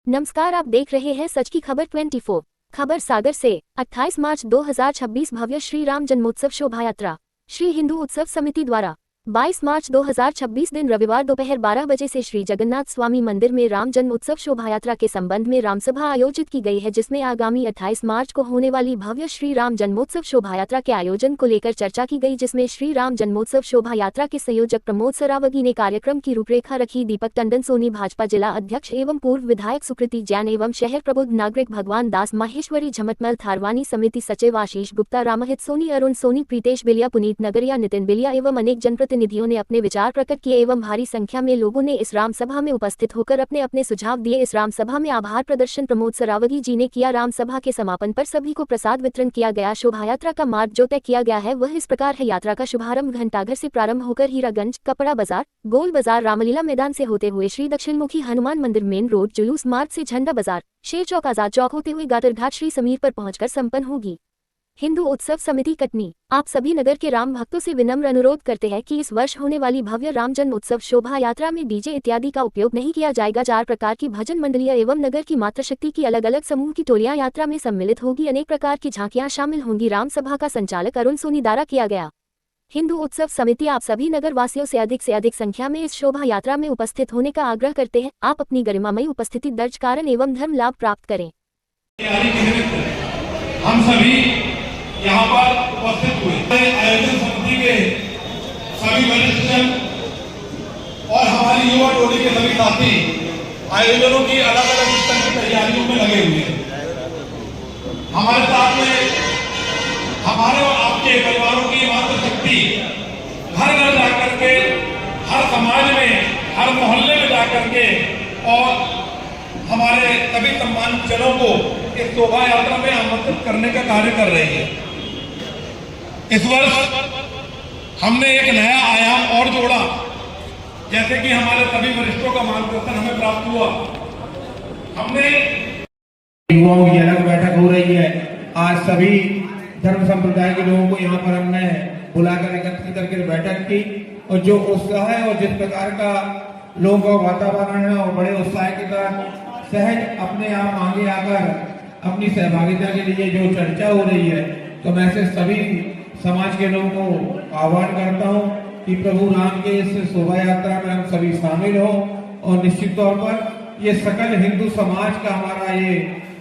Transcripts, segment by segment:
नमस्कार, आप देख रहे हैं सच की खबर 24 खबर सागर से। 28 मार्च 2026 भव्य श्री राम जन्मोत्सव शोभा यात्रा श्री हिंदू उत्सव समिति द्वारा 22 मार्च 2026 दिन रविवार दोपहर 12 बजे से श्री जगन्नाथ स्वामी मंदिर में राम जन्म उत्सव शोभा यात्रा के संबंध में रामसभा आयोजित की गई है, जिसमें आगामी 28 मार्च को होने वाली भव्य श्री राम जन्मोत्सव शोभा यात्रा के आयोजन को लेकर चर्चा की गई, जिसमें श्री राम जन्मोत्सव शोभा यात्रा के संयोजक प्रमोद सरावगी ने कार्यक्रम की रूपरेखा रखी। दीपक टंडन सोनी भाजपा जिला अध्यक्ष एवं पूर्व विधायक सुकृति जैन एवं शहर प्रबुद्ध नागरिक भगवान दास माहेश्वरी झमटमल थारवानी समिति सचिव आशीष गुप्ता रामहित सोनी अरुण सोनी प्रीतेश बिलिया पुनीत नगरिया नितिन बिलिया एवं अनेक जनप्रतिनिधियों ने अपने विचार प्रकट किए एवं भारी संख्या में लोगों ने इस राम सभा में उपस्थित होकर अपने अपने सुझाव दिए। इस राम सभा में आभार प्रदर्शन प्रमोद सरावगी जी ने किया। राम सभा के समापन पर सभी को प्रसाद वितरण किया गया। शोभा यात्रा का मार्ग जो तय किया गया है वह इस प्रकार है। यात्रा का शुभारंभ घंटाघर से प्रारंभ होकर हीरागंज, कपड़ा बाजार, गोल बाजार, रामलीला मैदान से होते हुए श्री दक्षिणमुखी हनुमान मंदिर मेन रोड जुलूस मार्ग से झंडा बाजार, शेर चौक, आजाद चौक होते हुए गातरघाट श्री समीर पर पहुंचकर संपन्न होगी। हिंदू उत्सव समिति कटनी आप सभी नगर के राम भक्तों से विनम्र अनुरोध करते हैं कि इस वर्ष होने वाली भव्य राम जन्म उत्सव शोभा यात्रा में डीजे इत्यादि का उपयोग नहीं किया जाएगा। 4 प्रकार की भजन मंडलियां एवं नगर की मातृशक्ति की अलग अलग समूह की टोलियां यात्रा में सम्मिलित होगी। अनेक प्रकार की झांकियां शामिल होंगी। राम सभा का संचालक अरुण सोनी द्वारा किया गया। हिंदू उत्सव समिति आप सभी नगर वासियों से अधिक संख्या में इस शोभा यात्रा में उपस्थित होने का आग्रह करते हैं। आप अपनी गरिमामयी उपस्थिति दर्ज कारण एवं धर्म लाभ प्राप्त करें। हम सभी यहाँ पर उपस्थित हुए आयोजन समिति के सभी वरिष्ठ जन और हमारी युवा टोली के सभी साथी आयोजनों की अलग अलग स्तर की तैयारियों में लगे हुए हैं। हमारे साथ में हमारे और आपके परिवारों की मातृशक्ति घर घर जाकर के, हर समाज में, हर मोहल्ले में जाकर के और हमारे सभी सम्मानित जनों को इस शोभा यात्रा में आमंत्रित करने का कार्य कर रही है। इस वर्ष हमने एक नया आयाम और जोड़ा, जैसे कि हमारे सभी वरिष्ठों का मार्गदर्शन हमें प्राप्त हुआ। हमने युवाओं की अलग बैठक हो रही है। आज सभी धर्म संप्रदाय के लोगों को यहाँ पर हमने बुलाकर एकत्रित करके बैठक की और जो उत्साह है और जिस प्रकार का लोगों का वातावरण है और बड़े उत्साह के साथ सहज अपने आप आगे आकर अपनी सहभागिता के लिए जो चर्चा हो रही है, तो मैं से सभी समाज के लोगों को आह्वान करता हूं कि प्रभु राम के इस शोभा यात्रा में हम सभी शामिल हों और निश्चित तौर पर ये सकल हिंदू समाज का हमारा ये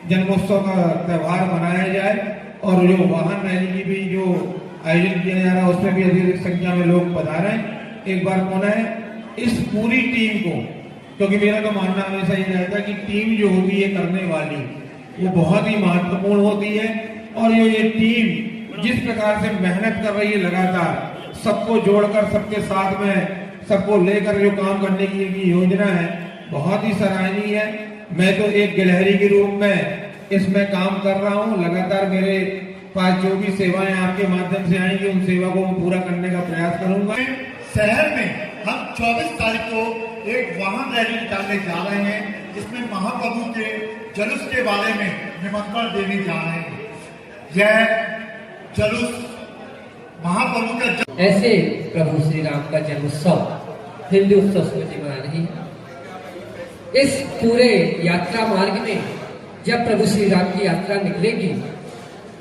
जन्मोत्सव का त्यौहार मनाया जाए और जो वाहन रैली की भी जो आयोजन किया जा रहा है उसमें भी अधिक संख्या में लोग पधारें। एक बार पुनः इस पूरी टीम को, क्योंकि मेरा तो मानना हमेशा ये रहता है कि टीम जो होती है करने वाली वो बहुत ही महत्वपूर्ण होती है और ये टीम जिस प्रकार से मेहनत कर रही है लगातार, सबको जोड़कर सबके साथ में सबको लेकर जो काम करने की योजना है बहुत ही सराहनीय है। मैं तो एक गिलहरी के रूप में इसमें काम कर रहा हूं। लगातार मेरे पास जो भी सेवाएं आपके माध्यम से आएंगी उन सेवा को मैं पूरा करने का प्रयास करूंगा। शहर में हम 24 तारीख को एक वाहन रैली निकालने जा रहे हैं, जिसमें महाप्रभु के जुलूस के बारे में निमंत्रण देने जा रहे हैं। यह जुलूस महाप्रभु का ऐसे प्रभु श्री राम का जन्मोत्सव हिंदू उत्सव समिति मना रही है। इस पूरे यात्रा मार्ग में जब प्रभु श्री राम की यात्रा निकलेगी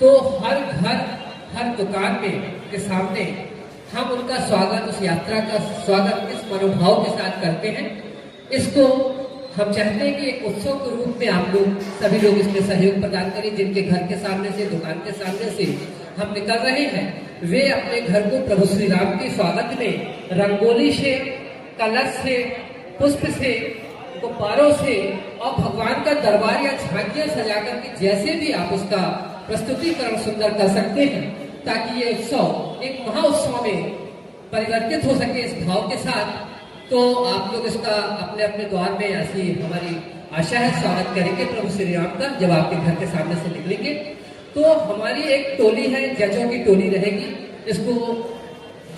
तो हर घर, हर दुकान में के सामने हम उनका स्वागत, उस यात्रा का स्वागत इस मनोभाव के साथ करते हैं। इसको हम चाहते हैं कि एक उत्सव के रूप में आप लोग सभी लोग इसमें सहयोग प्रदान करें। जिनके घर के सामने से, दुकान के सामने से हम निकल रहे हैं, वे अपने घर को प्रभु श्री राम के स्वागत में रंगोली से, कलश से, पुष्प से, गुब्बारों से और भगवान का दरबार या झांकियां सजाकर के जैसे भी आप उसका प्रस्तुतिकरण सुंदर कर सकते हैं, ताकि ये उत्सव एक महोत्सव में परिवर्तित हो सके इस भाव के साथ। तो आप लोग इसका अपने अपने द्वार में ऐसी हमारी आशा है स्वागत करेंगे प्रभु श्री राम का। जब आपके घर के सामने से निकलेंगे तो हमारी एक टोली है, जजों की टोली रहेगी, इसको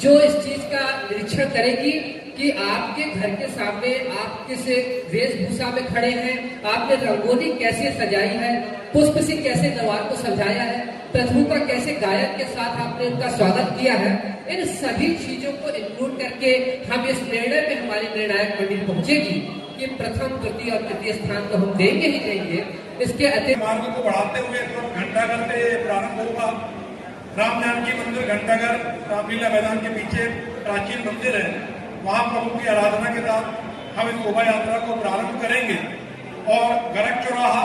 जो इस चीज का निरीक्षण करेगी कि आपके घर के सामने आप किस वेशभूषा में खड़े हैं, आपने रंगोली कैसे सजाई है, पुष्प से कैसे दरबार को सजाया है, प्रभु का कैसे गायक के साथ आपने उनका स्वागत किया है। इन सभी चीजों को इंक्लूड करके हम इस निर्णय पे हमारी निर्णायक मंडली पहुंचेगी कि प्रथम द्वितीय और तृतीय स्थान तो हम देंगे ही देंगे। इसके अतिरिक्त मार्ग को बढ़ाते हुए घंटाघर से प्रारंभ होगा। राम जानकी मंदिर घंटाघर रामलीला मैदान के पीछे प्राचीन मंदिर है, वहां प्रभु की आराधना के साथ हम इस शोभा यात्रा को प्रारंभ करेंगे और गरक चौराहा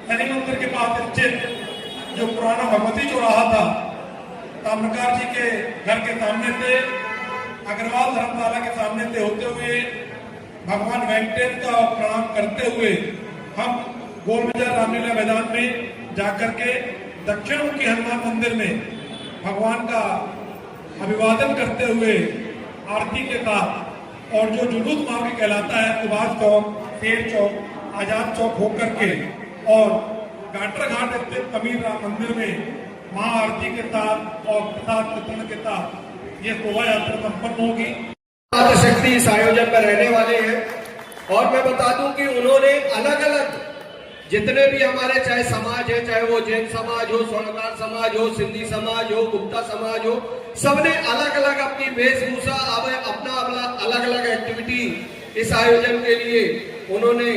शनि मंदिर के पास स्थित जो पुराना भगवती चौराहा था, ताम्रकार जी के घर के सामने से, अग्रवाल धर्मशाला के सामने से होते हुए भगवान वेंकटेश का प्रणाम करते हुए हम गोल बाजार रामलीला मैदान में जाकर के दक्षिणमुखी हनुमान मंदिर में भगवान का अभिवादन करते हुए आरती के साथ और जो जुलूस मार्ग कहलाता है सुभाष चौक, शेर चौक, आजाद चौक होकर के और गाटर घाट स्थित कबीर राम मंदिर में महाआरती के साथ और प्रसाद वितरण के साथ ये शोभा यात्रा संपन्न होगी। शक्ति इस आयोजन में रहने वाले हैं और मैं बता दूं कि उन्होंने अलग अलग जितने भी हमारे चाहे समाज है, चाहे वो जैन समाज हो, स्वर्णकार समाज हो, सिंधी समाज हो, गुप्ता समाज हो, सबने अलग अलग अपनी वेशभूषा अपना अलग अलग एक्टिविटी इस आयोजन के लिए उन्होंने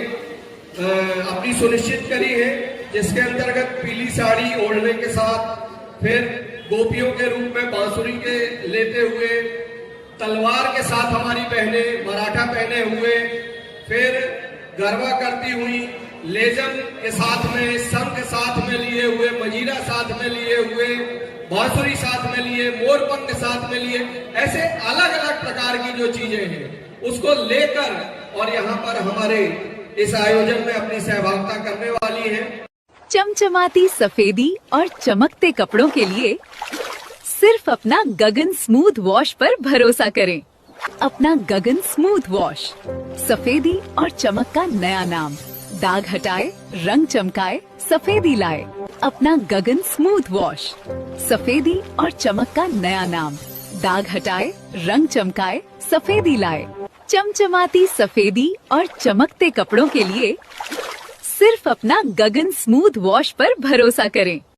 अपनी सुनिश्चित करी है, जिसके अंतर्गत पीली साड़ी ओढ़ने के साथ फिर गोपियों के रूप में बांसुरी के लेते हुए, तलवार के साथ हमारी बहनें मराठा पहने हुए, फिर गरबा करती हुई लेजन के साथ में, शंख के साथ में लिए हुए, मजीरा साथ में लिए हुए, बांसुरी साथ में लिए, मोरपंख साथ में लिए, ऐसे अलग अलग प्रकार की जो चीजें हैं उसको लेकर और यहाँ पर हमारे इस आयोजन में अपनी सहभागिता करने वाली है। चमचमाती सफेदी और चमकते कपड़ों के लिए सिर्फ अपना गगन स्मूथ वॉश पर भरोसा करें। अपना गगन स्मूथ वॉश, सफेदी और चमक का नया नाम। दाग हटाए, रंग चमकाए, सफेदी लाए। अपना गगन स्मूथ वॉश, सफेदी और चमक का नया नाम। दाग हटाए, रंग चमकाए, सफेदी लाए। चमचमाती सफेदी और चमकते कपड़ों के लिए सिर्फ अपना गगन स्मूथ वॉश पर भरोसा करें।